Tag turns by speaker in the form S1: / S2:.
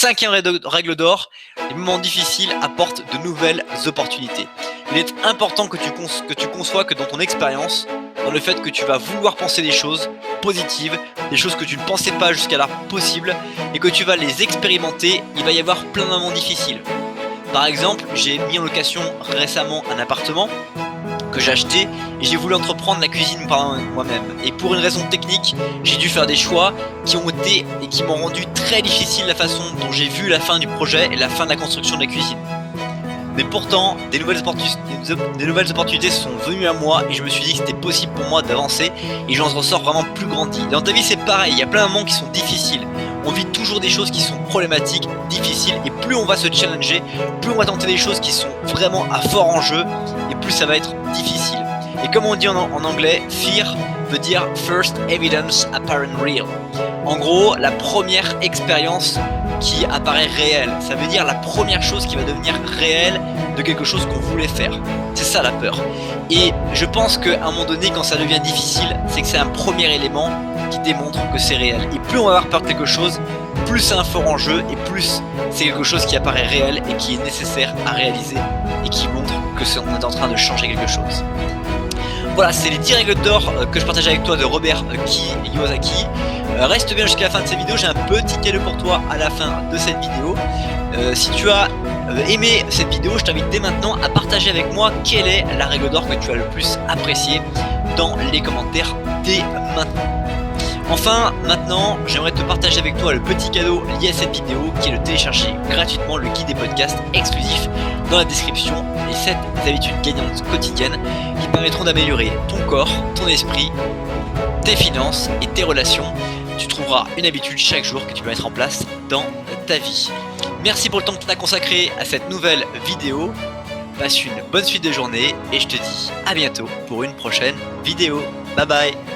S1: 5e règle d'or, les moments difficiles apportent de nouvelles opportunités. Il est important que tu conçois que dans ton expérience, dans le fait que tu vas vouloir penser des choses positives, des choses que tu ne pensais pas jusqu'alors possibles, et que tu vas les expérimenter, il va y avoir plein de moments difficiles. Par exemple, j'ai mis en location récemment un appartement que j'ai acheté et j'ai voulu entreprendre la cuisine par moi-même. Et pour une raison technique, j'ai dû faire des choix qui m'ont rendu très difficile la façon dont j'ai vu la fin du projet et la fin de la construction de la cuisine. Mais pourtant, des nouvelles opportunités sont venues à moi et je me suis dit que c'était possible pour moi d'avancer et j'en ressors vraiment plus grandi. Dans ta vie c'est pareil, il y a plein de moments qui sont difficiles. On vit toujours des choses qui sont problématiques, difficiles, et plus on va se challenger, plus on va tenter des choses qui sont vraiment à fort enjeu, et plus ça va être difficile. Et comme on dit en anglais, fear veut dire first evidence apparent real. En gros, la première expérience qui apparaît réelle. Ça veut dire la première chose qui va devenir réelle de quelque chose qu'on voulait faire. C'est ça la peur. Et je pense qu'à un moment donné, quand ça devient difficile, c'est que c'est un premier élément qui démontre que c'est réel. Et plus on va avoir peur de quelque chose, plus c'est un fort enjeu et plus c'est quelque chose qui apparaît réel et qui est nécessaire à réaliser et qui montre que on est en train de changer quelque chose. Voilà, c'est les 10 règles d'or que je partage avec toi de Robert Kiyosaki. Reste bien jusqu'à la fin de cette vidéo, j'ai un petit cadeau pour toi à la fin de cette vidéo. Si tu as aimé cette vidéo, je t'invite dès maintenant à partager avec moi quelle est la règle d'or que tu as le plus appréciée dans les commentaires dès maintenant. Enfin, maintenant, j'aimerais te partager avec toi le petit cadeau lié à cette vidéo qui est de télécharger gratuitement le guide des podcasts exclusif dans la description et 7 habitudes gagnantes quotidiennes qui permettront d'améliorer ton corps, ton esprit, tes finances et tes relations. Tu trouveras une habitude chaque jour que tu peux mettre en place dans ta vie. Merci pour le temps que tu as consacré à cette nouvelle vidéo. Passe une bonne suite de journée et je te dis à bientôt pour une prochaine vidéo. Bye bye.